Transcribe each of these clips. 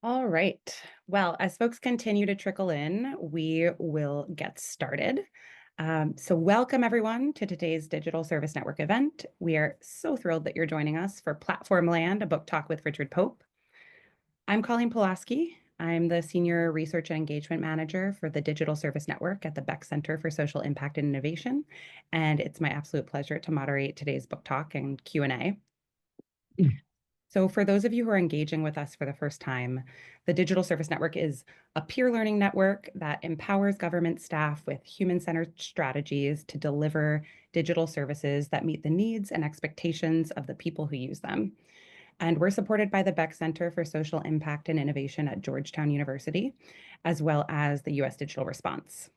All right. Well, as folks continue to trickle in, we will get started. So welcome everyone to today's Digital Service Network event. We are so thrilled that you're joining us for Platformland, a book talk with Richard Pope. I'm Colleen Pulaski. I'm the Senior Research and Engagement Manager for the Digital Service Network at the Beck Center for Social Impact and Innovation. And it's my absolute pleasure to moderate today's book talk and Q&A. So for those of you who are engaging with us for the first time, the Digital Service Network is a peer learning network that empowers government staff with human-centered strategies to deliver digital services that meet the needs and expectations of the people who use them. And we're supported by the Beck Center for Social Impact and Innovation at Georgetown University, as well as the US Digital Response.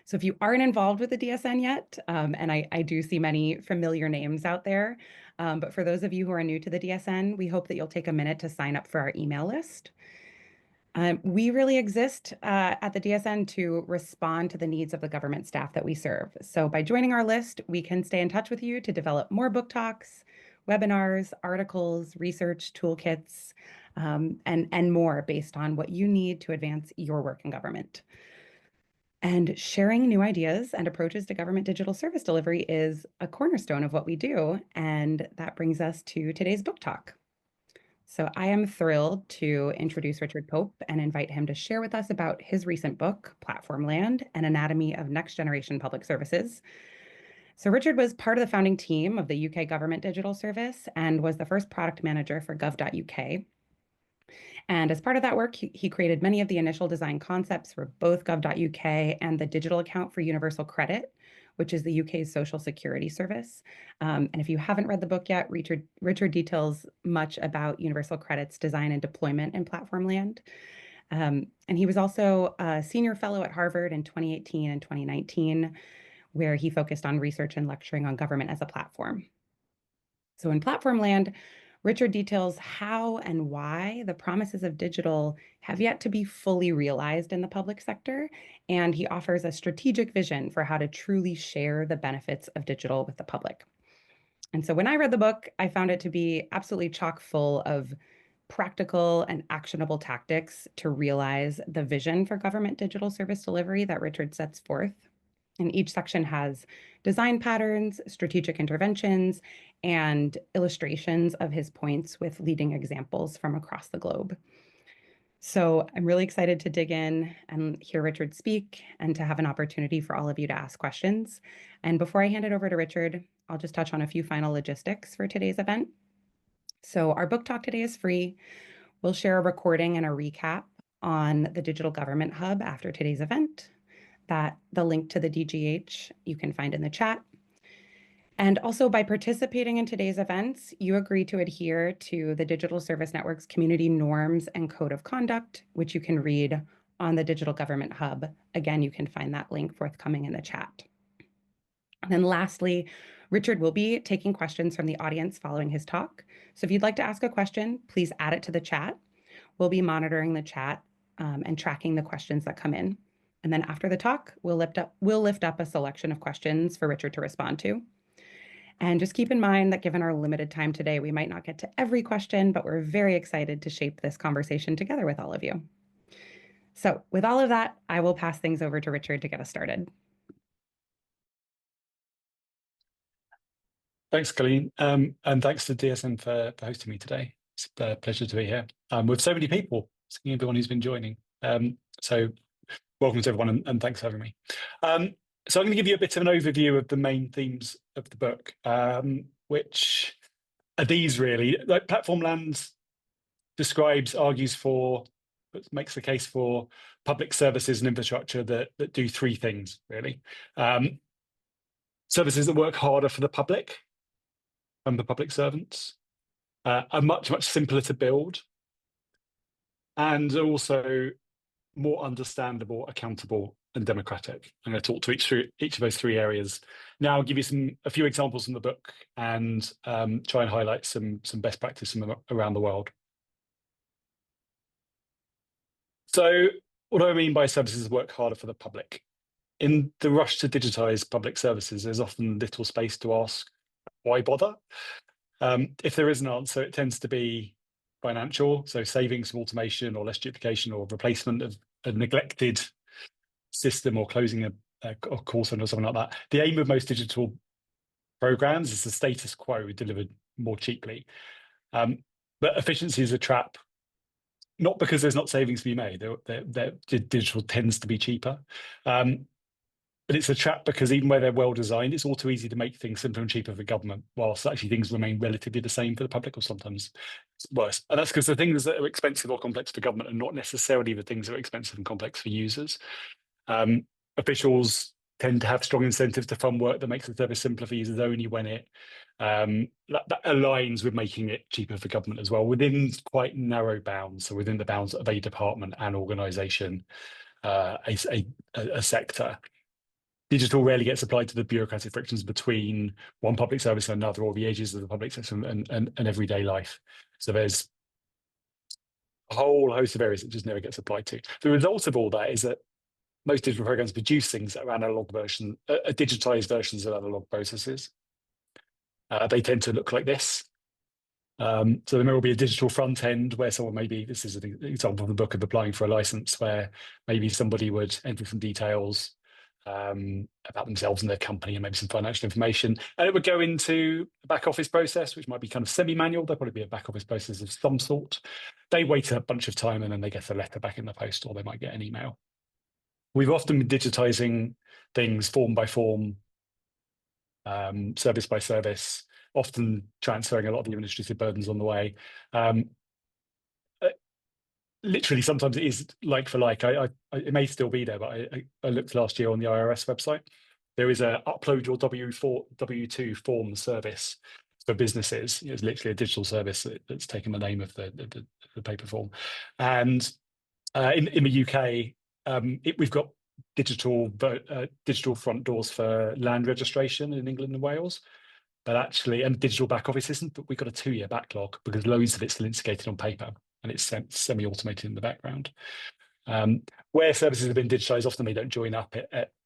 So if you aren't involved with the DSN yet, and I do see many familiar names out there, but for those of you who are new to the DSN, we hope that you'll take a minute to sign up for our email list. We really exist at the DSN to respond to the needs of the government staff that we serve. So by joining our list, we can stay in touch with you to develop more book talks, webinars, articles, research, toolkits, and more based on what you need to advance your work in government. And sharing new ideas and approaches to government digital service delivery is a cornerstone of what we do. And that brings us to today's book talk. So I am thrilled to introduce Richard Pope and invite him to share with us about his recent book, Platformland, An Anatomy of Next Generation Public Services. So Richard was part of the founding team of the UK Government Digital Service and was the first product manager for gov.uk. And as part of that work, he created many of the initial design concepts for both gov.uk and the digital account for Universal Credit, which is the UK's social security service. And if you haven't read the book yet, Richard details much about Universal Credit's design and deployment in Platformland. And he was also a senior fellow at Harvard in 2018 and 2019, where he focused on research and lecturing on government as a platform. So in Platformland, Richard details how and why the promises of digital have yet to be fully realized in the public sector, and he offers a strategic vision for how to truly share the benefits of digital with the public. And so when I read the book, I found it to be absolutely chock full of practical and actionable tactics to realize the vision for government digital service delivery that Richard sets forth. And each section has design patterns, strategic interventions, and illustrations of his points with leading examples from across the globe. So I'm really excited to dig in and hear Richard speak and to have an opportunity for all of you to ask questions. And before I hand it over to Richard, I'll just touch on a few final logistics for today's event. So our book talk today is free. We'll share a recording and a recap on the Digital Government Hub after today's event. The link to the DGH you can find in the chat. And also by participating in today's events, you agree to adhere to the Digital Service Network's community norms and code of conduct, which you can read on the Digital Government Hub. Again, you can find that link forthcoming in the chat. And then lastly, Richard will be taking questions from the audience following his talk. So if you'd like to ask a question, please add it to the chat. We'll be monitoring the chat and tracking the questions that come in. And then after the talk, we'll lift up a selection of questions for Richard to respond to. And just keep in mind that given our limited time today, we might not get to every question, but we're very excited to shape this conversation together with all of you. So with all of that, I will pass things over to Richard to get us started. Thanks, Colleen, and thanks to DSN for hosting me today. It's a pleasure to be here with so many people, seeing everyone who's been joining. So welcome to everyone, and thanks for having me. So I'm going to give you a bit of an overview of the main themes of the book, which are these really. Like Platformland describes, argues for, makes the case for public services and infrastructure that do three things, really. Services that work harder for the public and the public servants, are much simpler to build, and also more understandable, accountable, and democratic. I'm going to talk to each of those three areas. Now I'll give you a few examples from the book and try and highlight some best practice from around the world. So what do I mean by services that work harder for the public? In the rush to digitize public services, there's often little space to ask, why bother? If there is an answer, it tends to be financial, so savings from automation or less duplication or replacement of a neglected system or closing a call center or something like that. The aim of most digital programs is the status quo delivered more cheaply. But efficiency is a trap, not because there's not savings to be made. Digital tends to be cheaper. But it's a trap because even where they're well designed, it's all too easy to make things simpler and cheaper for government, whilst actually things remain relatively the same for the public, or sometimes it's worse. And that's because the things that are expensive or complex for government are not necessarily the things that are expensive and complex for users. Officials tend to have strong incentives to fund work that makes the service simpler for users only when it that aligns with making it cheaper for government as well, within quite narrow bounds. So within the bounds of a department, an organisation, a sector. Digital rarely gets applied to the bureaucratic frictions between one public service and another, or the edges of the public sector and everyday life. So there's a whole host of areas that just never gets applied to. The result of all that is that most digital programs produce things that are analog version, digitized versions of analog processes. They tend to look like this. So there will be a digital front end where someone maybe, this is an example from the book of applying for a license, where maybe somebody would enter some details about themselves and their company and maybe some financial information, and it would go into a back office process, which might be kind of semi-manual. There'll probably be a back office process of some sort. They wait a bunch of time and then they get a letter back in the post, or they might get an email. We've often been digitizing things form by form, service by service, often transferring a lot of the administrative burdens on the way. Literally, sometimes it is like for like. It may still be there, but I looked last year on the IRS website. There is a upload your W2 form service for businesses. It's literally a digital service that's taken the name of the paper form. And in the UK, we've got digital front doors for land registration in England and Wales, but actually, and digital back office isn't. But we've got a 2-year backlog because loads of it's still instigated on paper, and it's semi-automated in the background. Where services have been digitized, often they don't join up.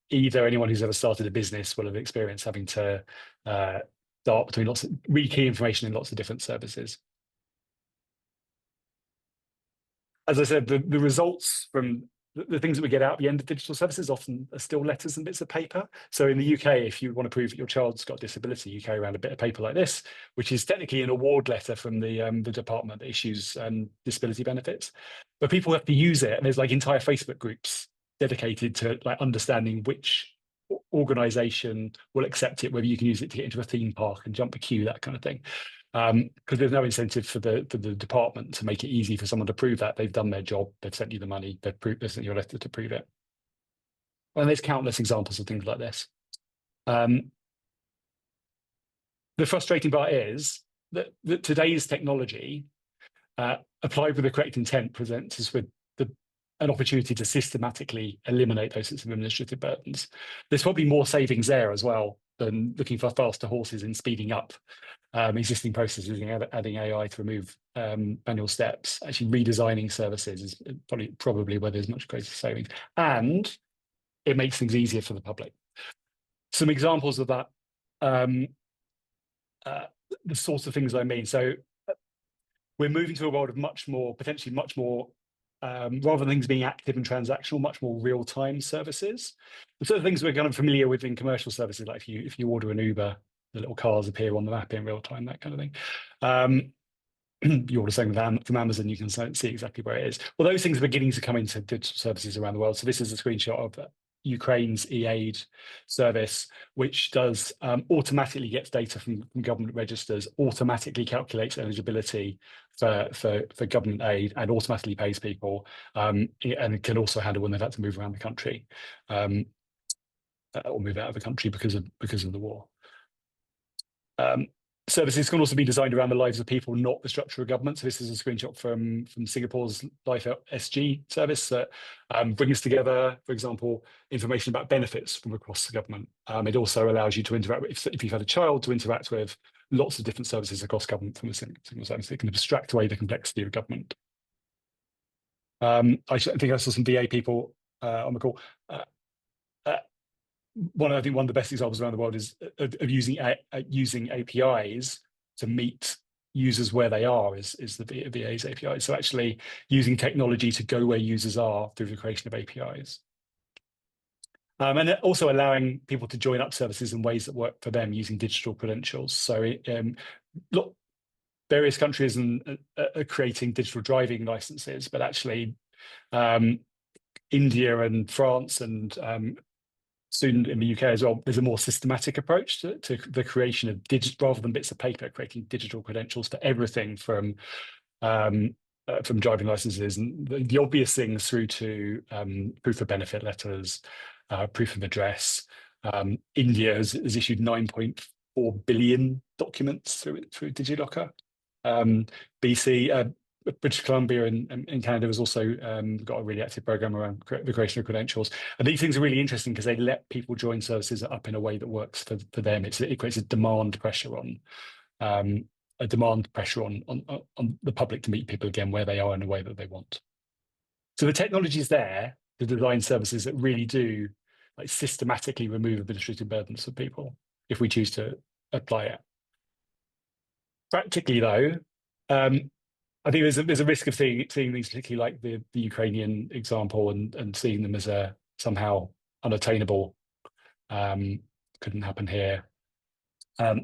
Either anyone who's ever started a business will have experienced having to dart between rekey information in lots of different services. As I said, the results from the things that we get out at the end of digital services often are still letters and bits of paper. So in the UK, if you want to prove that your child's got a disability, you carry around a bit of paper like this, which is technically an award letter from the department that issues disability benefits. But people have to use it, and there's like entire Facebook groups dedicated to like understanding which organisation will accept it, whether you can use it to get into a theme park and jump a queue, that kind of thing. Because there's no incentive for the department to make it easy for someone to prove that they've done their job, they've sent you the money, they've sent you a letter to prove it. And there's countless examples of things like this. The frustrating part is that today's technology, applied with the correct intent, presents us with an opportunity to systematically eliminate those sorts of administrative burdens. There's probably more savings there as well than looking for faster horses and speeding up existing processes and adding AI to remove manual steps. Actually, redesigning services is probably where there's much greater savings, and it makes things easier for the public. Some examples of that, the sorts of things I mean. So we're moving to a world of potentially much more, rather than things being active and transactional, much more real-time services. The sort of things we're kind of familiar with in commercial services, like if you order an Uber, the little cars appear on the map in real time, that kind of thing. You order something from Amazon, you can see exactly where it is. Well, those things are beginning to come into digital services around the world. So this is a screenshot of Ukraine's e-aid service, which does automatically gets data from government registers, automatically calculates eligibility for government aid, and automatically pays people, and it can also handle when they've had to move around the country, or move out of the country because of the war. Services can also be designed around the lives of people, not the structure of government. So this is a screenshot from Singapore's Life SG service that brings together, for example, information about benefits from across the government. It also allows you to interact with, if you've had a child, to interact with lots of different services across government from a single service. It can abstract away the complexity of government. I think I saw some VA people on the call. One of the best examples around the world is of using APIs to meet users where they are is the VA's APIs. So actually using technology to go where users are through the creation of APIs. And also allowing people to join up services in ways that work for them using digital credentials. So look, various countries are creating digital driving licenses, but actually India and France and soon in the UK as well, there's a more systematic approach to the creation of rather than bits of paper, creating digital credentials for everything from driving licenses and the obvious things through to proof of benefit letters, proof of address. India has issued 9.4 billion documents through DigiLocker. BC, British Columbia and Canada has also got a really active program around the creation of credentials. And these things are really interesting because they let people join services up in a way that works for them. It creates a demand pressure on the public to meet people again where they are in a way that they want. So the technology is there to design services that really do like systematically remove administrative burdens for people if we choose to apply it. Practically, though, I think there's a risk of seeing these, particularly like the Ukrainian example, and seeing them as a somehow unattainable. Couldn't happen here.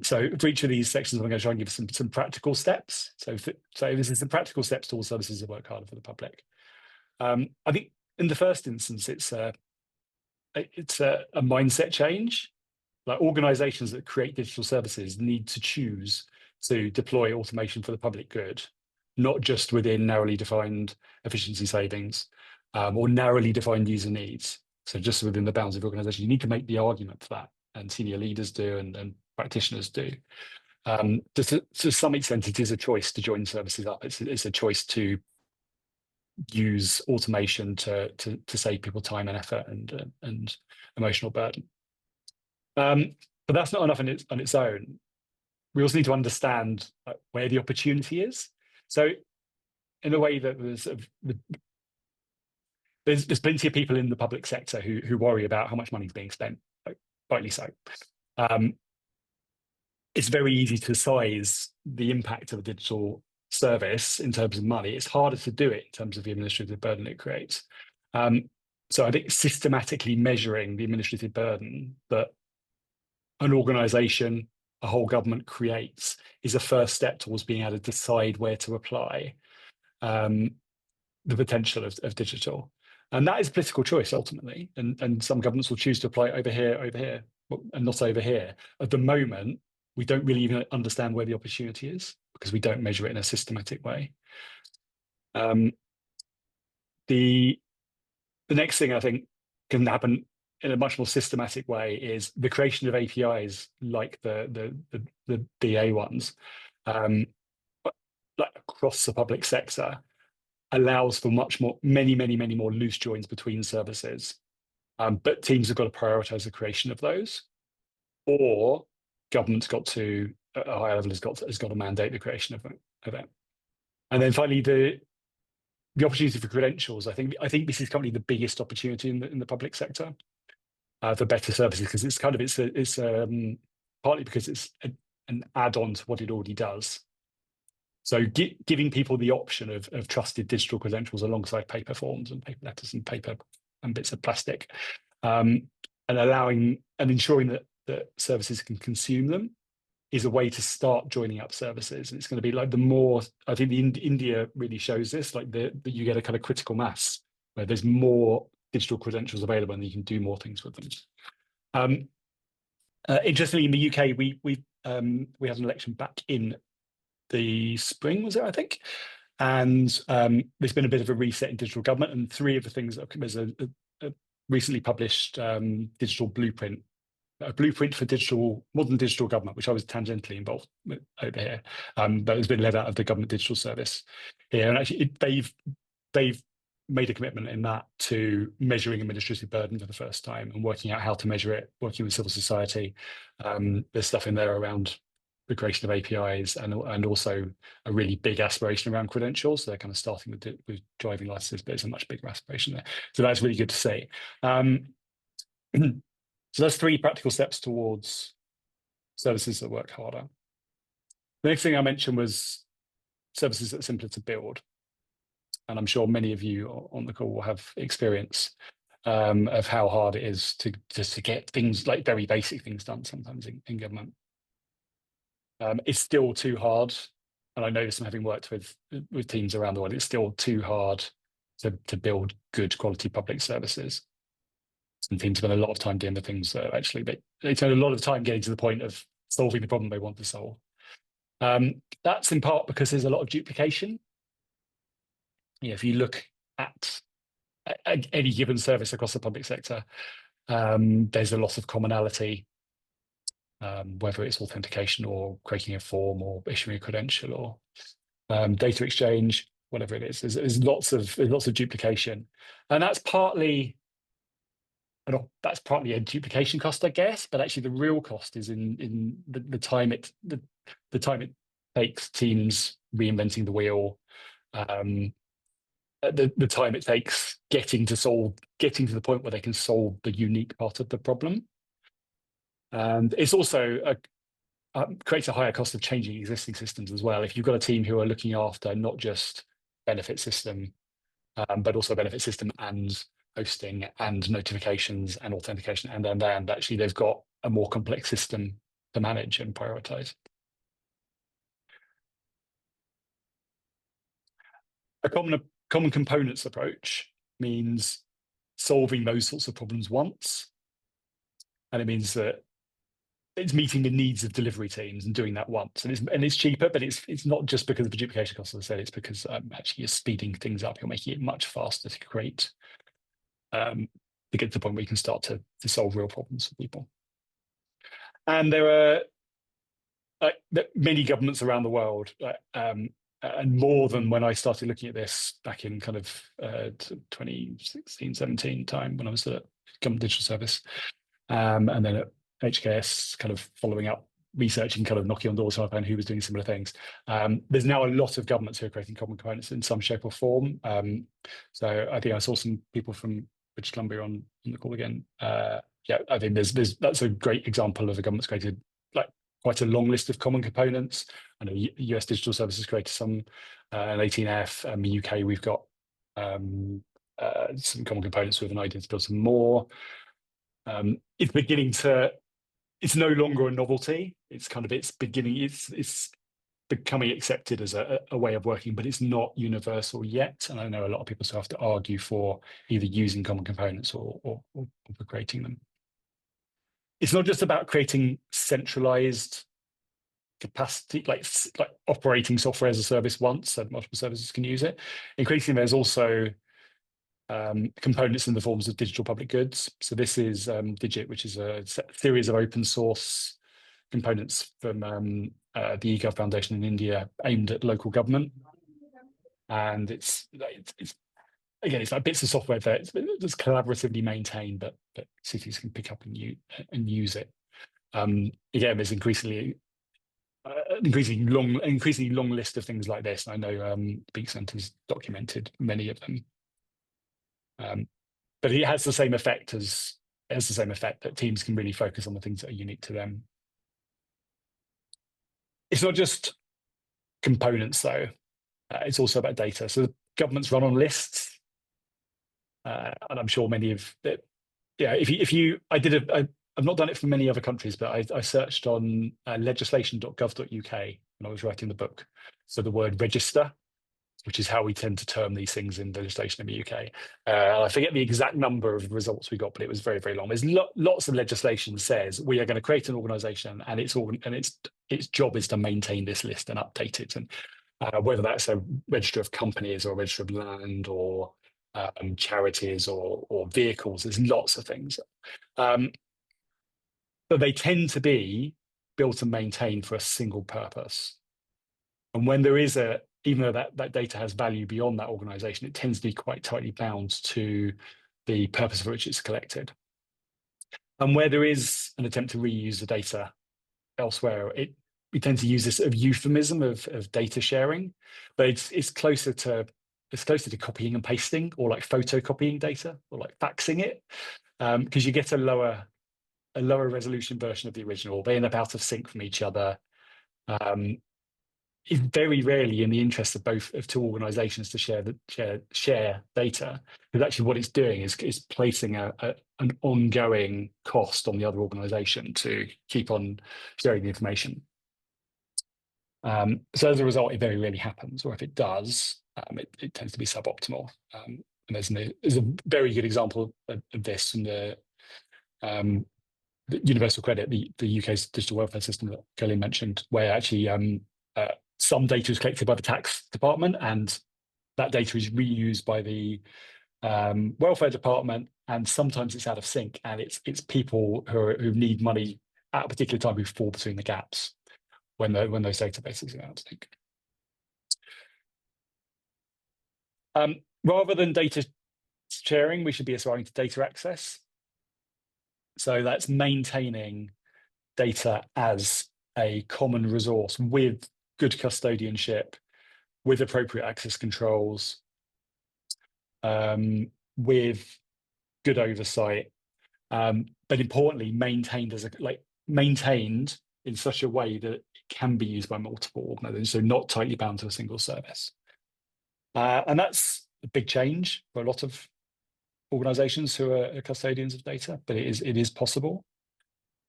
So for each of these sections, I'm going to try and give some practical steps. So this is some practical steps towards services that work harder for the public. I think in the first instance, it's a mindset change. Like organizations that create digital services need to choose to deploy automation for the public good, not just within narrowly defined efficiency savings or narrowly defined user needs. So just within the bounds of the organization, you need to make the argument for that, and senior leaders do, and practitioners do. To some extent, it is a choice to join services up. It's a choice to use automation to save people time and effort and emotional burden. But that's not enough on its own. We also need to understand where the opportunity is. So in a way that there's plenty of people in the public sector who worry about how much money is being spent, rightly so. It's very easy to size the impact of a digital service in terms of money. It's harder to do it in terms of the administrative burden it creates. So I think systematically measuring the administrative burden that an organization, a whole government creates is a first step towards being able to decide where to apply the potential of digital. And that is a political choice ultimately. And some governments will choose to apply it over here, and not over here. At the moment, we don't really even understand where the opportunity is because we don't measure it in a systematic way. The next thing I think can happen in a much more systematic way is the creation of APIs like the BA ones, like across the public sector, allows for many more loose joins between services. But teams have got to prioritize the creation of those, or government's got to, at a higher level, has got to mandate the creation of it. And then finally, the opportunity for credentials. I think this is currently the biggest opportunity in the public sector for better services, because it's partly because it's an add-on to what it already does. So giving people the option of trusted digital credentials alongside paper forms and paper letters and paper and bits of plastic, and allowing and ensuring that services can consume them is a way to start joining up services. And it's going to be like the more, I think India really shows this, like that you get a kind of critical mass where there's more digital credentials available and you can do more things with them. Interestingly, in the UK, we had an election back in the spring, was it, I think? And there's been a bit of a reset in digital government, and three of the things, there's a recently published digital blueprint, a blueprint for modern digital government, which I was tangentially involved with over here, but has been led out of the Government Digital Service here. And actually, they've made a commitment in that to measuring administrative burden for the first time and working out how to measure it, working with civil society. There's stuff in there around the creation of APIs and also a really big aspiration around credentials. So they're kind of starting with driving licenses, but it's a much bigger aspiration there. So that's really good to see. So that's three practical steps towards services that work harder. The next thing I mentioned was services that are simpler to build. And I'm sure many of you on the call will have experience of how hard it is to just to get things like very basic things done sometimes in government. It's still too hard, and I know this from having worked with teams around the world. It's still too hard to build good quality public services. Some teams spend a lot of time doing the things that actually they spend a lot of time getting to the point of solving the problem they want to solve. That's in part because there's a lot of duplication. If you look at any given service across the public sector, there's a lot of commonality, whether it's authentication or creating a form or issuing a credential or data exchange, whatever it is. There's lots of duplication, and that's partly a duplication cost, I guess. But actually, the real cost is in the time it takes teams reinventing the wheel. The time it takes getting to the point where they can solve the unique part of the problem. And it's also creates a higher cost of changing existing systems as well. If you've got a team who are looking after not just benefit system, but also benefit system and hosting and notifications and authentication and actually they've got a more complex system to manage and prioritize. A common components approach means solving those sorts of problems once. And it means that it's meeting the needs of delivery teams and doing that once. And it's cheaper, but it's not just because of the duplication costs, as I said, it's because actually you're speeding things up. You're making it much faster to create, to get to the point where you can start to solve real problems for people. And there are many governments around the world, and more than when I started looking at this back in kind of 2016, 17 time when I was at Government Digital Service, and then at HKS, kind of following up, researching, kind of knocking on doors to find who was doing similar things. There's now a lot of governments who are creating common components in some shape or form. So I think I saw some people from British Columbia on the call again. Yeah, I think that's a great example of a government's created like quite a long list of common components. I know US Digital Services created some, an 18F. The UK, we've got some common components with an idea to build some more. It's no longer a novelty. It's becoming accepted as a way of working, but it's not universal yet. And I know a lot of people still have to argue for either using common components or for creating them. It's not just about creating centralized capacity, like operating software as a service once, so multiple services can use it. Increasingly, there's also components in the forms of digital public goods. So this is Digit, which is a series of open source components from the eGov Foundation in India aimed at local government. And it's like bits of software that's collaboratively maintained, but cities can pick up and use it. Again, there's increasingly long list of things like this. And I know Beak Centre's documented many of them. But it has the same effect that teams can really focus on the things that are unique to them. It's not just components, though. It's also about data. So governments run on lists, and I'm sure many of that. Yeah, I've not done it for many other countries, but I searched on legislation.gov.uk when I was writing the book. So the word register, which is how we tend to term these things in legislation in the UK. I forget the exact number of results we got, but it was very, very long. There's lots of legislation says we are going to create an organisation, and its job is to maintain this list and update it. And whether that's a register of companies or a register of land or charities or vehicles, there's lots of things. But they tend to be built and maintained for a single purpose. And when there is even though that data has value beyond that organization, it tends to be quite tightly bound to the purpose for which it's collected. And where there is an attempt to reuse the data elsewhere, we tend to use this sort of euphemism of data sharing, but it's closer to copying and pasting, or like photocopying data, or like faxing it, because you get a lower resolution version of the original. They end up out of sync from each other. is very rarely in the interest of both of two organisations to share data, because actually what it's doing is placing an ongoing cost on the other organisation to keep on sharing the information. So as a result, it very rarely happens, or if it does, it tends to be suboptimal. And there's a very good example of this from the Universal Credit, the UK's digital welfare system that Kelly mentioned, where actually some data is collected by the tax department, and that data is reused by the welfare department, and sometimes it's out of sync, and it's people who need money at a particular time who fall between the gaps when those databases are out of sync. Rather than data sharing, we should be aspiring to data access. So that's maintaining data as a common resource with good custodianship, with appropriate access controls, with good oversight, but importantly, maintained in such a way that it can be used by multiple organizations, so not tightly bound to a single service. And that's a big change for a lot of organizations who are custodians of data, but it is possible.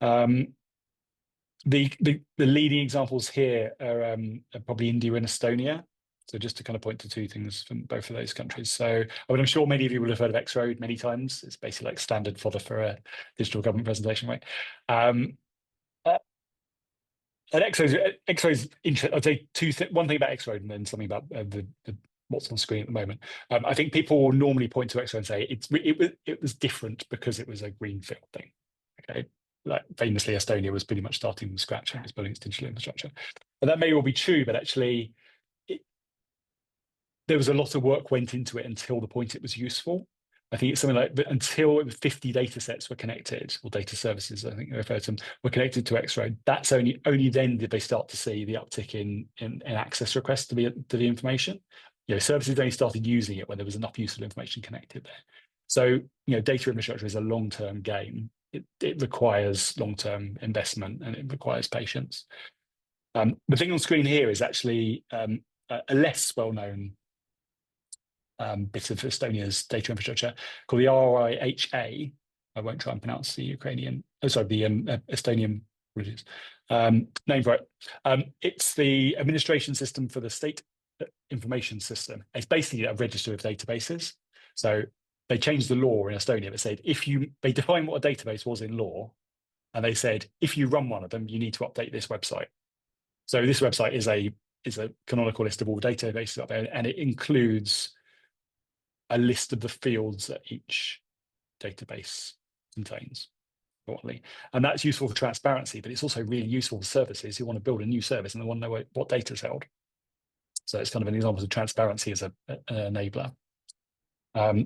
The leading examples here are probably India and Estonia. So just to kind of point to two things from both of those countries. So I mean, I'm sure many of you will have heard of X-Road many times. It's basically like standard fodder for a digital government presentation, right? And X-Road's interesting. I'll say one thing about X-Road and then something about the what's on screen at the moment. I think people will normally point to X-Road and say it was different because it was a greenfield thing. Okay, like famously, Estonia was pretty much starting from scratch and it's building its digital infrastructure. And that may well be true, but actually, there was a lot of work went into it until the point it was useful. I think it's something like until 50 data sets were connected, or data services, I think they refer to them, were connected to X-Road. That's only then did they start to see the uptick in access requests to the information. Services only started using it when there was enough useful information connected there. So, data infrastructure is a long-term game. It requires long-term investment and it requires patience. The thing on screen here is actually a less well-known bit of Estonia's data infrastructure called the RIHA. I won't try and pronounce the Estonian name for it. It's the administration system for the state information system. It's basically a register of databases. So they changed the law in Estonia that said they defined what a database was in law, and they said if you run one of them, you need to update this website. So this website is a canonical list of all databases up there, and it includes a list of the fields that each database contains. And that's useful for transparency, but it's also really useful for services who want to build a new service and they want to know what data is held. So it's kind of an example of transparency as an enabler.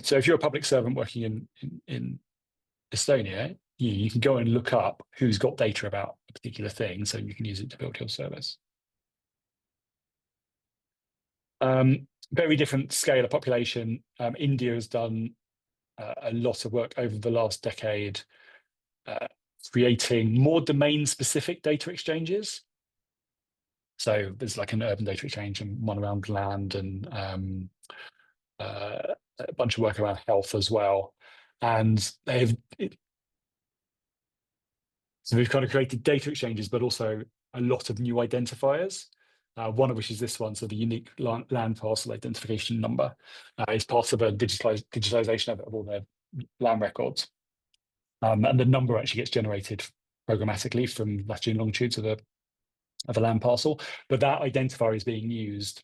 So if you're a public servant working in Estonia, you can go and look up who's got data about a particular thing, so you can use it to build your service. Very different scale of population. India has done a lot of work over the last decade creating more domain-specific data exchanges. So there's like an urban data exchange and one around land and a bunch of work around health as well. And so we've kind of created data exchanges, but also a lot of new identifiers. One of which is this one, so the unique land parcel identification number is part of a digitization of all their land records. And the number actually gets generated programmatically from latitude and longitude of the land parcel. But that identifier is being used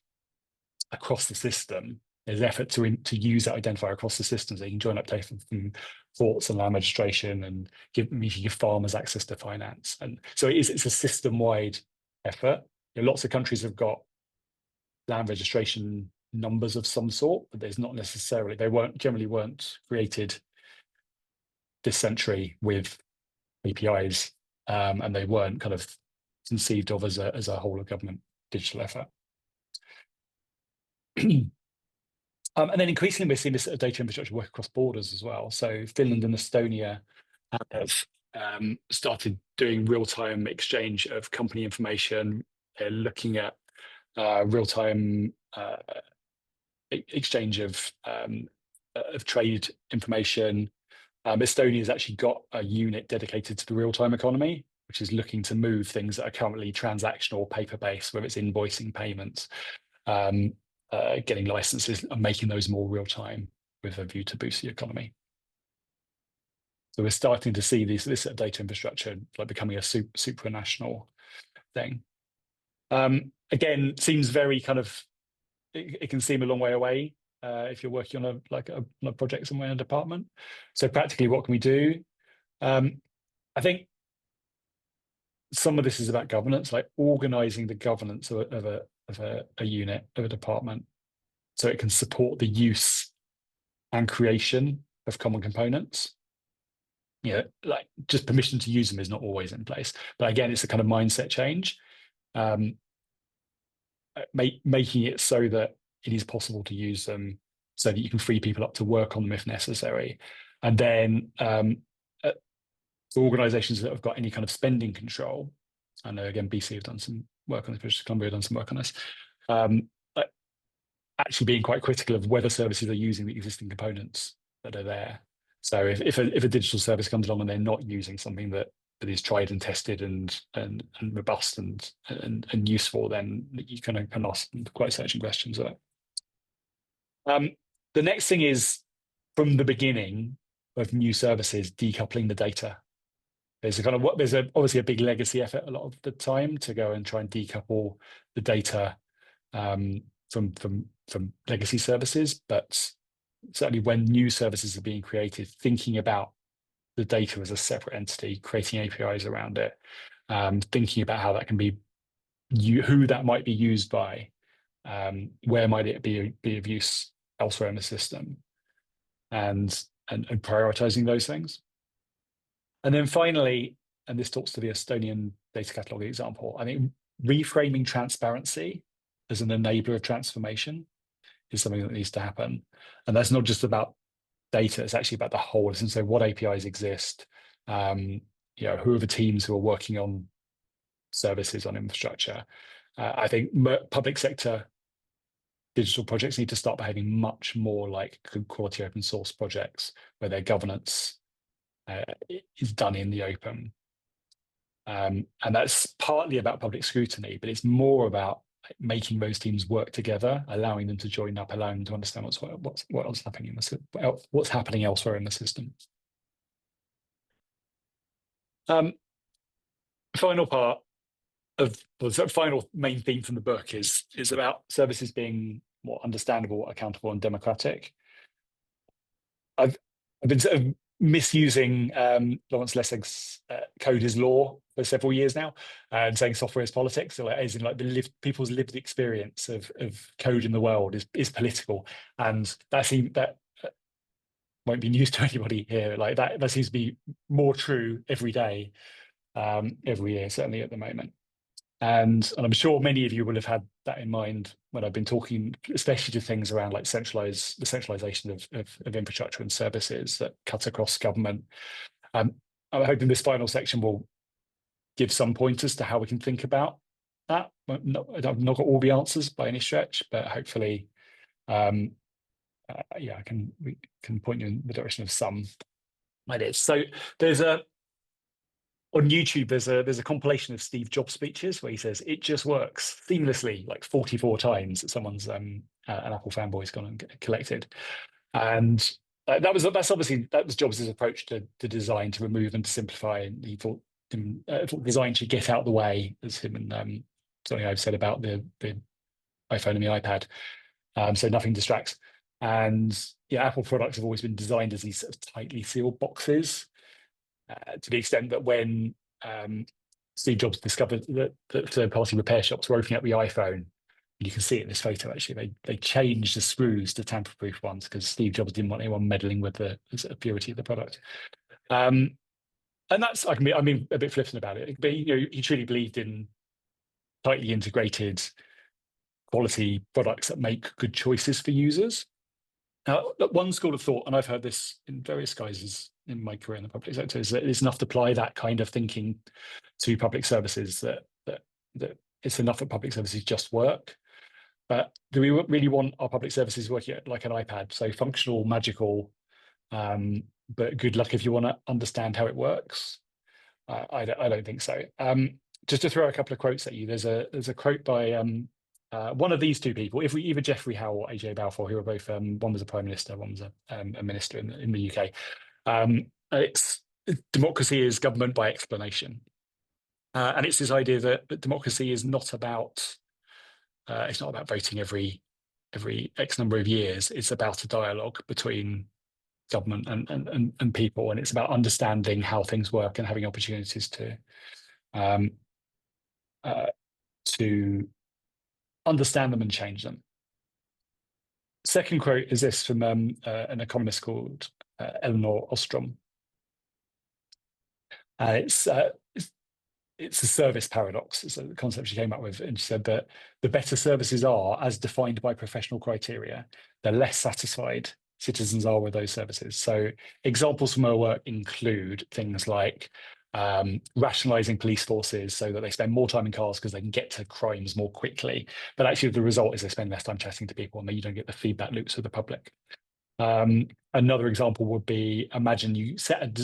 across the system. There's effort to use that identifier across the system so you can join up data from ports and land registration and give farmers access to finance. And so it's a system-wide effort. Lots of countries have got land registration numbers of some sort, but they generally weren't created this century with APIs, and they weren't kind of conceived of as a whole of government digital effort. And then increasingly we're seeing this data infrastructure work across borders as well. So Finland and Estonia have started doing real-time exchange of company information. They're looking at real-time exchange of trade information. Estonia's actually got a unit dedicated to the real-time economy, which is looking to move things that are currently transactional, paper-based, whether it's invoicing, payments, getting licenses and making those more real-time with a view to boost the economy. So we're starting to see this data infrastructure like becoming a supranational thing. Again, seems very kind of, it can seem a long way away if you're working on a project somewhere in a department. So practically, what can we do? I think some of this is about governance, like organizing the governance of a unit, of a department, so it can support the use and creation of common components. Like just permission to use them is not always in place. But again, it's a kind of mindset change, making it so that it is possible to use them, so that you can free people up to work on them if necessary. And then for organizations that have got any kind of spending control, I know again BC have done some work on this, British Columbia have done some work on this, actually being quite critical of whether services are using the existing components that are there. So if a digital service comes along and they're not using something that is tried and tested and robust and useful, then you can ask quite searching questions of it. The next thing is, from the beginning of new services, decoupling the data. There's obviously a big legacy effort a lot of the time to go and try and decouple the data from legacy services, but certainly when new services are being created, thinking about the data as a separate entity, creating APIs around it, thinking about how that can be, who that might be used by, where might it be of use elsewhere in the system, and prioritizing those things. And then finally, and this talks to the Estonian data catalog example, I think reframing transparency as an enabler of transformation is something that needs to happen. And that's not just about data, it's actually about the whole. And so what APIs exist, who are the teams who are working on services, on infrastructure. I think public sector digital projects need to start behaving much more like good quality open source projects, where their governance is done in the open. And that's partly about public scrutiny, but it's more about making those teams work together, allowing them to join up, allowing them to understand what's happening what's happening elsewhere in the system. Final part of the final main theme from the book is about services being more understandable, accountable, and democratic. I've been sort of misusing Lawrence Lessig's code is law for several years now, and saying software is politics, so as in like people's lived experience of code in the world is political, and that won't be news to anybody here. Like that seems to be more true every day, every year, certainly at the moment. And I'm sure many of you will have had that in mind when I've been talking, especially to things around like the centralization of infrastructure and services that cut across government. I'm hoping this final section will give some pointers to how we can think about that. I've not got all the answers by any stretch, but hopefully, we can point you in the direction of some ideas. So on YouTube, there's a compilation of Steve Jobs speeches where he says it just works seamlessly, like 44 times that someone's an Apple fanboy's gone and collected. And that was Jobs' approach to design, to remove and to simplify. And he thought design should get out of the way, as him and something I've said about the iPhone and the iPad. So nothing distracts. And Apple products have always been designed as these sort of tightly sealed boxes. To the extent that when Steve Jobs discovered that third-party repair shops were opening up the iPhone, you can see it in this photo actually, they changed the screws to tamper-proof ones because Steve Jobs didn't want anyone meddling with the sort of purity of the product. And that's, I mean, a bit flippant about it, but he truly believed in tightly integrated quality products that make good choices for users. Now, one school of thought, and I've heard this in various guises in my career in the public sector, is that it's enough to apply that kind of thinking to public services, that it's enough that public services just work. But do we really want our public services working like an iPad? So functional, magical, but good luck if you want to understand how it works. I don't think so. Just to throw a couple of quotes at you, there's a quote by one of these two people, if we either Geoffrey Howe or AJ Balfour, who are both one was a prime minister, one was a minister in the UK. It's democracy is government by explanation, and it's this idea that democracy is not about it's not about voting every X number of years. It's about a dialogue between government and people, and it's about understanding how things work and having opportunities um, to understand them and change them. Second quote is this from an economist called Eleanor Ostrom. It's a service paradox. It's a concept she came up with, and she said that the better services are, as defined by professional criteria, the less satisfied citizens are with those services. So examples from her work include things like rationalizing police forces so that they spend more time in cars because they can get to crimes more quickly. But actually the result is they spend less time chatting to people and then you don't get the feedback loops with the public. Another example would be, imagine you set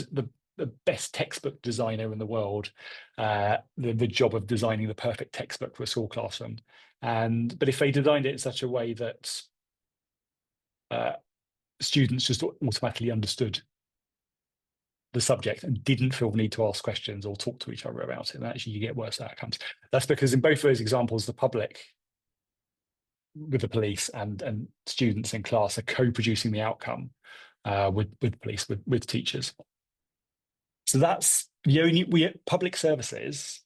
the best textbook designer in the world, the job of designing the perfect textbook for a school classroom. But if they designed it in such a way that students just automatically understood the subject and didn't feel the need to ask questions or talk to each other about it, and actually you get worse outcomes. That's because in both of those examples, the public with the police and students in class are co-producing the outcome with police, with teachers. So that's the only public services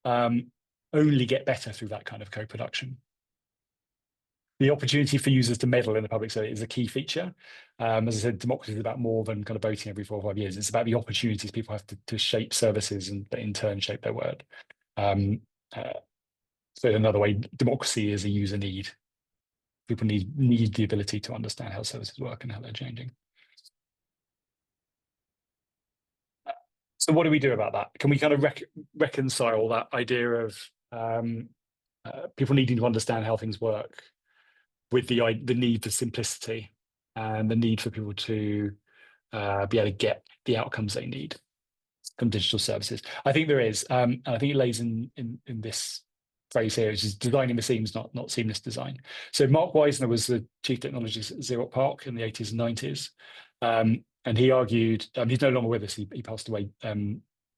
only get better through that kind of co-production. The opportunity for users to meddle in the public service is a key feature. As I said, democracy is about more than kind of voting every 4 or 5 years. It's about the opportunities people have to shape services and in turn shape their world. So another way, democracy is a user need. People need the ability to understand how services work and how they're changing. So what do we do about that? Can we kind of reconcile that idea of people needing to understand how things work with the need for simplicity and the need for people to be able to get the outcomes they need from digital services? I think there is, and I think it lays in this phrase here, which is designing the seams, not seamless design. So Mark Weisner was the chief technologist at Xerox PARC in the 80s and 90s. And he argued, he's no longer with us, he passed away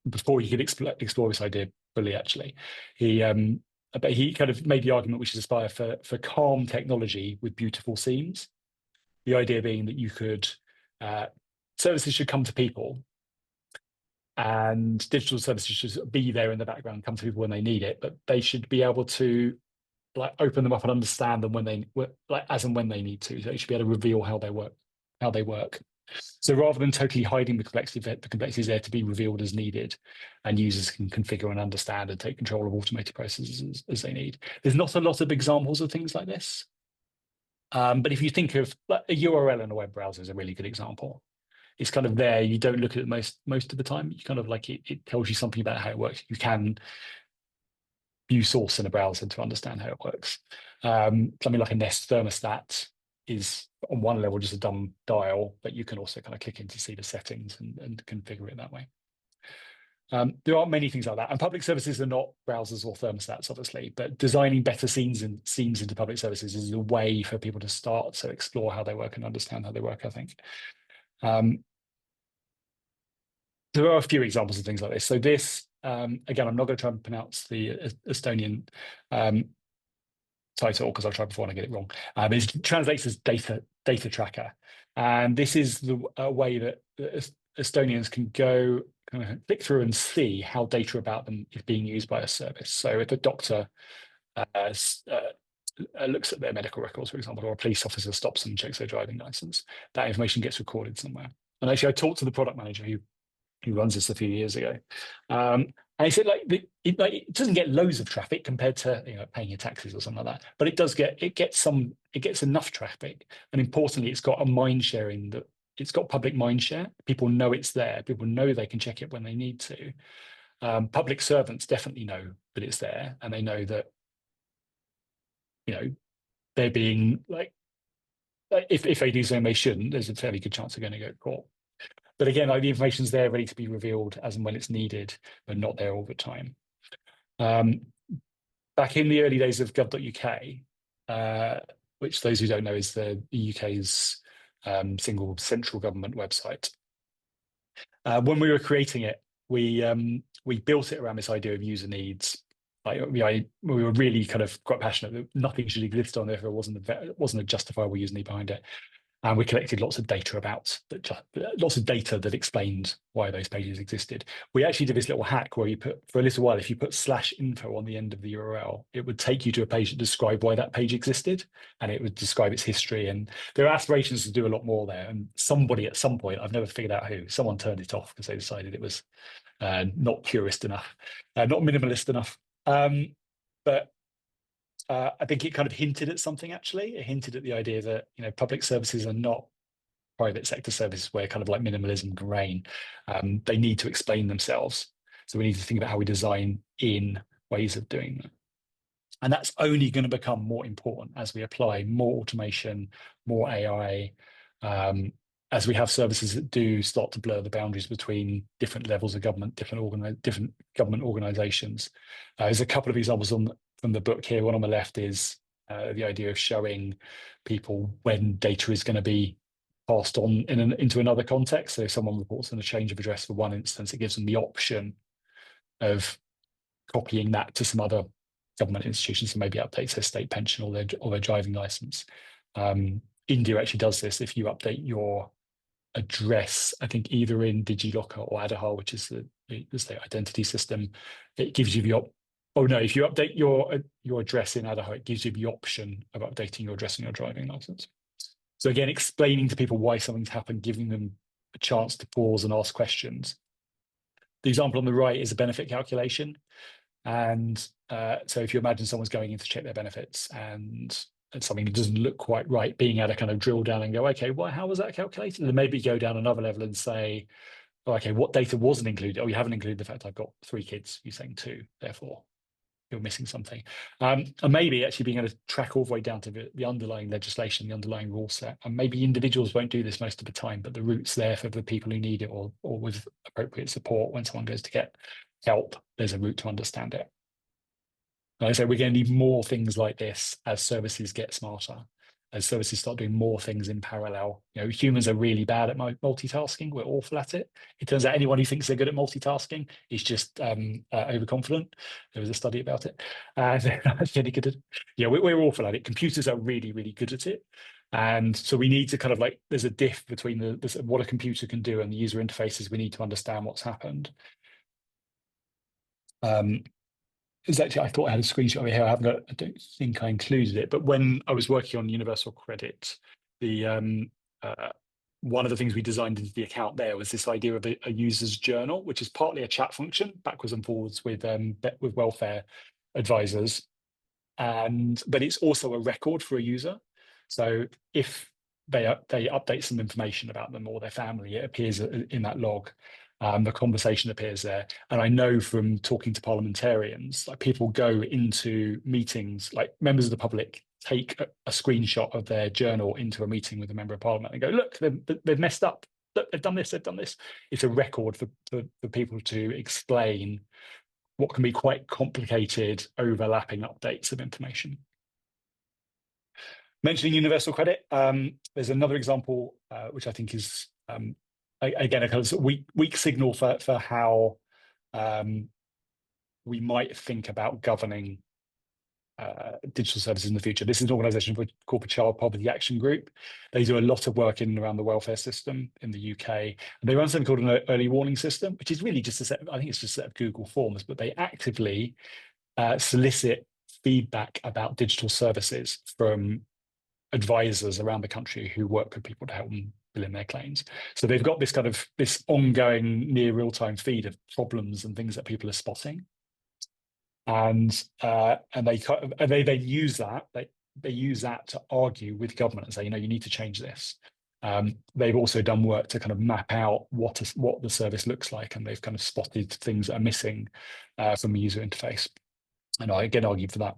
before he could explore this idea fully, actually. But he kind of made the argument which is aspire for calm technology with beautiful seams. The idea being that you could, services should come to people, and digital services should be there in the background, come to people when they need it, but they should be able to like open them up and understand them when they like as and when they need to. So they should be able to reveal how they work. So rather than totally hiding the complexity is there to be revealed as needed, and users can configure and understand and take control of automated processes as they need. There's not a lot of examples of things like this. But if you think of like, a URL in a web browser is a really good example. It's kind of there. You don't look at it most of the time. You kind of like it tells you something about how it works. You can view source in a browser to understand how it works. Something like a Nest thermostat is on one level just a dumb dial, but you can also kind of click in to see the settings and configure it that way. There are many things like that, and public services are not browsers or thermostats, obviously, but designing better seams into public services is a way for people to start to explore how they work and understand how they work, I think. There are a few examples of things like this. So this, again, I'm not going to try and pronounce the Estonian title because I've tried before and I get it wrong. It translates as data tracker. And this is the way that Estonians can go kind of click through and see how data about them is being used by a service. So if a doctor looks at their medical records, for example, or a police officer stops them and checks their driving license, that information gets recorded somewhere. And actually, I talked to the product manager who runs this a few years ago, and he said it doesn't get loads of traffic compared to paying your taxes or something like that, but it gets enough traffic, and importantly, it's got a mind sharing that it's got public mind share. People know it's there. People know they can check it when they need to. Public servants definitely know that it's there, and they know that they're being if they do something they shouldn't, there's a fairly good chance they're going to go to court. But again, the information's there ready to be revealed as and when it's needed, but not there all the time. Back in the early days of gov.uk, which those who don't know is the UK's single central government website. When we were creating it, we built it around this idea of user needs. We were really kind of quite passionate that nothing should exist on there if there wasn't a justifiable user need behind it. And we collected lots of data that explained why those pages existed. We actually did this little hack where for a little while, if you put /info on the end of the URL, it would take you to a page that described why that page existed, and it would describe its history. And there are aspirations to do a lot more there. And somebody at some point, I've never figured out who, someone turned it off because they decided it was not purist enough, not minimalist enough. But I think it kind of hinted at something, actually. It hinted at the idea that, public services are not private sector services where kind of like minimalism can reign. They need to explain themselves. So we need to think about how we design in ways of doing that. And that's only going to become more important as we apply more automation, more AI, as we have services that do start to blur the boundaries between different levels of government, different government organizations. There's a couple of examples from the book here. One on the left is the idea of showing people when data is going to be passed on into another context. So if someone reports on a change of address for one instance, it gives them the option of copying that to some other government institutions and maybe updates their state pension or their driving license. India actually does this. If you update your address, I think either in DigiLocker or Aadhaar, which is the state identity system, it gives you if you update your address in Aadhaar, it gives you the option of updating your address in your driving license. So again, explaining to people why something's happened, giving them a chance to pause and ask questions. The example on the right is a benefit calculation. And so if you imagine someone's going in to check their benefits and something that doesn't look quite right, being able to kind of drill down and go, okay, well, how was that calculated? And then maybe go down another level and say, oh, okay, what data wasn't included? Oh, you haven't included the fact I've got 3 kids. You're saying 2, therefore you're missing something. And maybe actually being able to track all the way down to the underlying legislation, the underlying rule set. And maybe individuals won't do this most of the time, but the route's there for the people who need it, or with appropriate support when someone goes to get help, there's a route to understand it. Like I say, we're going to need more things like this as services get smarter, as services start doing more things in parallel. Humans are really bad at multitasking. We're awful at it. It turns out anyone who thinks they're good at multitasking is just overconfident. There was a study about it. Really good at it. Yeah, we're awful at it. Computers are really, really good at it. And so we need to kind of there's a diff between what a computer can do and the user interfaces. We need to understand what's happened. Actually, I thought I had a screenshot over here. I don't think I included it, but when I was working on universal credit, one of the things we designed into the account there was this idea of a user's journal, which is partly a chat function backwards and forwards with welfare advisors, but it's also a record for a user. So if they update some information about them or their family, it appears in that log. The conversation appears there. And I know from talking to parliamentarians, people go into meetings, members of the public take a screenshot of their journal into a meeting with a member of parliament and go, look, they've messed up. Look, they've done this, they've done this. It's a record for people to explain what can be quite complicated overlapping updates of information. Mentioning universal credit, there's another example which I think is again a kind of weak signal for how we might think about governing digital services in the future. This is an organisation called the Child Poverty Action Group. They do a lot of work in and around the welfare system in the UK. And they run something called an early warning system, which is really just I think it's just a set of Google Forms, but they actively solicit feedback about digital services from advisors around the country who work with people to help them fill in their claims. So they've got this ongoing near real-time feed of problems and things that people are spotting. And they use that. They use that to argue with government and say, you need to change this. They've also done work to kind of map out what the service looks like, and they've kind of spotted things that are missing from the user interface. And I again argue for that.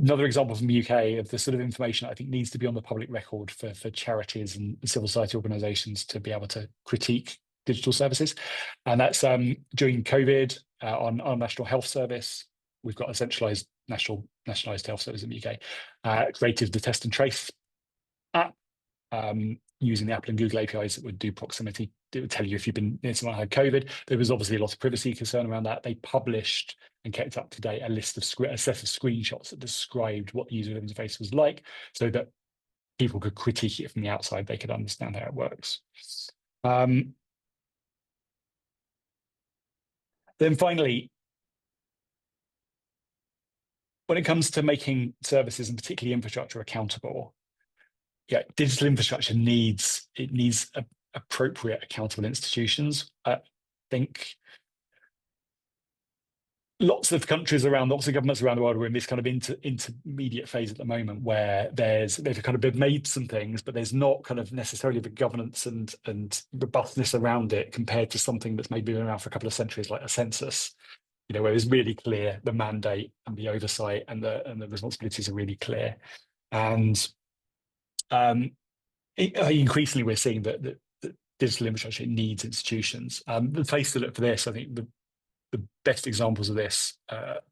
Another example from the UK of the sort of information I think needs to be on the public record for charities and civil society organisations to be able to critique digital services. And that's during COVID on our National Health Service. We've got a centralised nationalised health service in the UK, created the Test and Trace app using the Apple and Google APIs that would do proximity. It would tell you if you've been near someone who had COVID. There was obviously a lot of privacy concern around that. They published and kept up to date a set of screenshots that described what the user interface was like, so that people could critique it from the outside. They could understand how it works. Then finally, when it comes to making services and particularly infrastructure accountable, yeah, digital infrastructure needs appropriate accountable institutions. I think lots of governments around the world are in this kind of intermediate phase at the moment where they've kind of been made some things, but there's not kind of necessarily the governance and robustness around it compared to something that's maybe been around for a couple of centuries, like a census. Where it's really clear the mandate and the oversight and the responsibilities are really clear. And increasingly, we're seeing that digital infrastructure needs institutions. The place to look for this, I think, the best examples of this,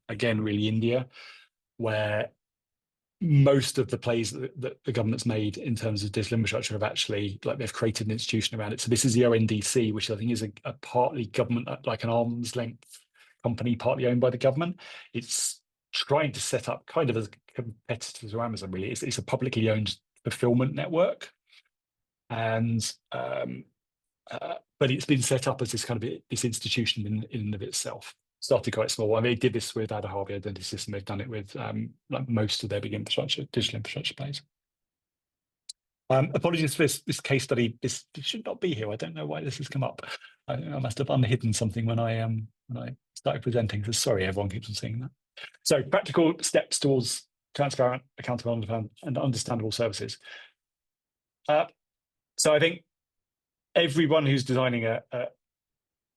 again, really India, where most of the plays that the government's made in terms of digital infrastructure have actually, like, they've created an institution around it. So this is the ONDC, which I think is a partly government, like an arm's length company, partly owned by the government. It's trying to set up kind of as a competitor to Amazon, really. It's a publicly owned fulfillment network. And but it's been set up as this kind of this institution in and of itself. Started quite small. I mean, they did this with Ada Harvey Identity System. They've done it with like most of their big digital infrastructure plays. Apologies for this case study. This should not be here. I don't know why this has come up. I must have unhidden something when I started presenting. So sorry, everyone keeps on seeing that. So practical steps towards transparent, accountable, and understandable services. So I think everyone who's designing a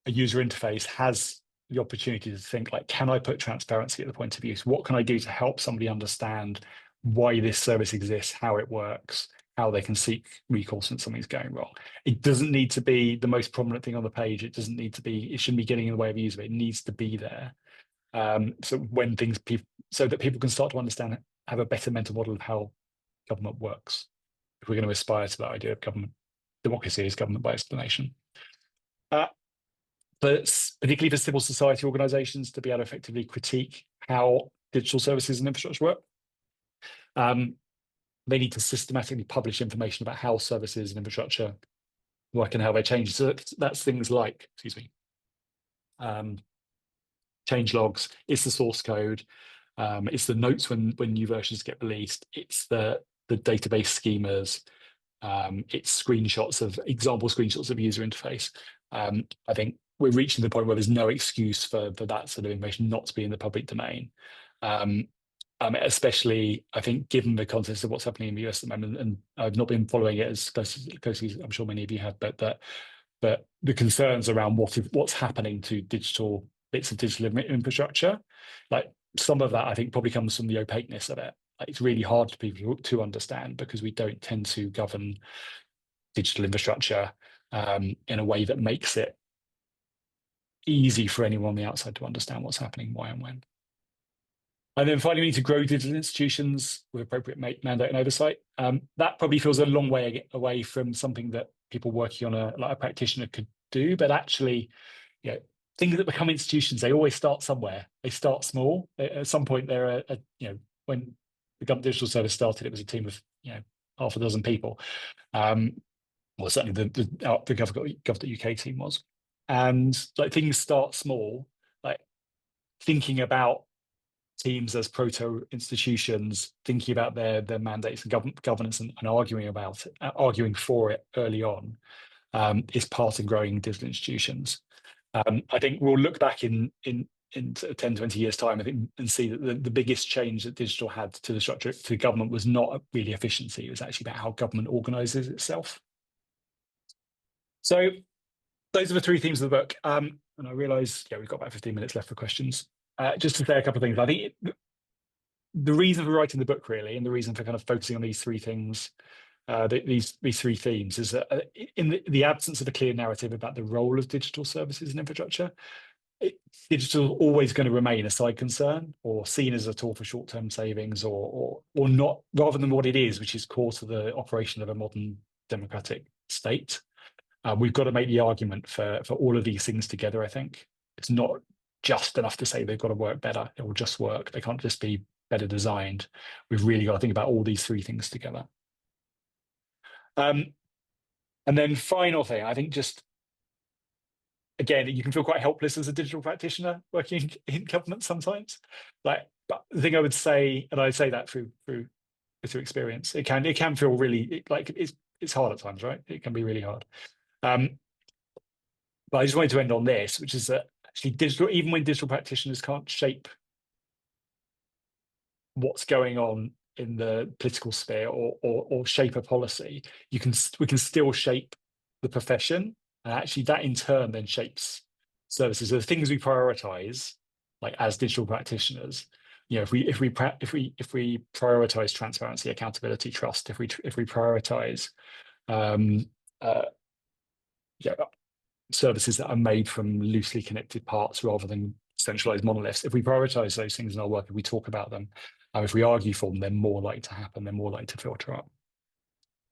user interface has the opportunity to think, like, can I put transparency at the point of use? What can I do to help somebody understand why this service exists, how it works, how they can seek recourse when something's going wrong? It doesn't need to be the most prominent thing on the page. It shouldn't be getting in the way of a user. It needs to be there. So that people can start to understand, have a better mental model of how government works. If we're going to aspire to that idea of democracy is government by explanation. But particularly for civil society organisations to be able to effectively critique how digital services and infrastructure work, they need to systematically publish information about how services and infrastructure work and how they change. So that's things like, change logs, it's the source code, it's the notes when new versions get released, it's the database schemas, it's example screenshots of user interface. I think we're reaching the point where there's no excuse for that sort of information not to be in the public domain. Especially, I think, given the context of what's happening in the US at the moment, and I've not been following it as closely as I'm sure many of you have, but the concerns around what's happening to bits of digital infrastructure, like some of that, I think, probably comes from the opaqueness of it. Like, it's really hard for people to understand because we don't tend to govern digital infrastructure in a way that makes it easy for anyone on the outside to understand what's happening, why and when. And then finally, we need to grow digital institutions with appropriate mandate and oversight. That probably feels a long way away from something that people working on a practitioner could do, but actually, things that become institutions, they always start somewhere. They start small. At some point, when the government digital service started, it was a team of half a dozen people. Well, certainly the Gov.uk team was. And like, things start small, like thinking about teams as proto institutions, thinking about their mandates and governance and arguing for it early on, is part of growing digital institutions. I think we'll look back in 10, 20 years' time, I think, and see that the biggest change that digital had to the structure, to government, was not really efficiency. It was actually about how government organises itself. So those are the three themes of the book. And I realise, we've got about 15 minutes left for questions. Just to say a couple of things. I think the reason for writing the book really, and the reason for kind of focusing on these three things, these three themes, is that in the absence of a clear narrative about the role of digital services and infrastructure, digital is always going to remain a side concern or seen as a tool for short-term savings, or not, rather than what it is, which is core to the operation of a modern democratic state. We've got to make the argument for all of these things together. I think it's not just enough to say they've got to work better. It will just work. They can't just be better designed. We've really got to think about all these three things together. And then final thing, I think just, again, you can feel quite helpless as a digital practitioner working in government sometimes. But the thing I would say, and I say that through experience, it can feel really like it's hard at times, right? It can be really hard. But I just wanted to end on this, which is that actually even when digital practitioners can't shape what's going on in the political sphere or shape a policy, we can still shape the profession, and actually that in turn then shapes services. So the things we prioritize, like as digital practitioners, if we prioritize transparency, accountability, trust, if we prioritize yeah, services that are made from loosely connected parts rather than centralized monoliths, if we prioritize those things in our work, if we talk about them, if we argue for them, they're more likely to happen, they're more likely to filter up.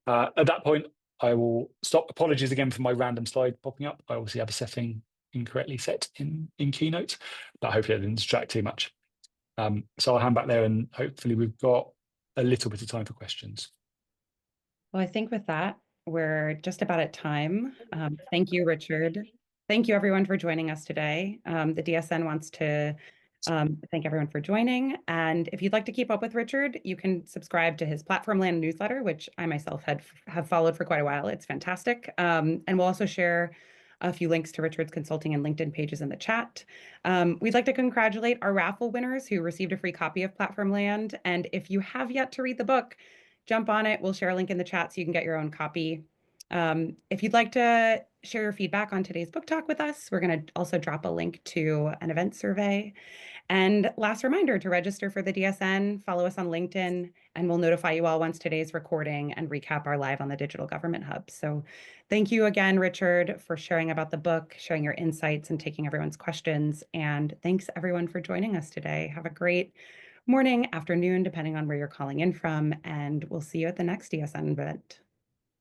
At that point, I will stop. Apologies again for my random slide popping up. I obviously have a setting incorrectly set in Keynote, but hopefully I didn't distract too much. So I'll hand back there, and hopefully we've got a little bit of time for questions. Well, I think with that, we're just about at time. Thank you, Richard. Thank you, everyone, for joining us today. The DSN wants to thank everyone for joining. And if you'd like to keep up with Richard, you can subscribe to his Platformland newsletter, which I myself have followed for quite a while. It's fantastic. And we'll also share a few links to Richard's consulting and LinkedIn pages in the chat. We'd like to congratulate our raffle winners who received a free copy of Platformland. And if you have yet to read the book, jump on it. We'll share a link in the chat so you can get your own copy. If you'd like to share your feedback on today's book talk with us, we're going to also drop a link to an event survey. And last reminder to register for the DSN, follow us on LinkedIn, and we'll notify you all once today's recording and recap our live on the Digital Government Hub. So thank you again, Richard, for sharing about the book, sharing your insights, and taking everyone's questions. And thanks everyone for joining us today. Have a great morning, afternoon, depending on where you're calling in from, and we'll see you at the next DSN event.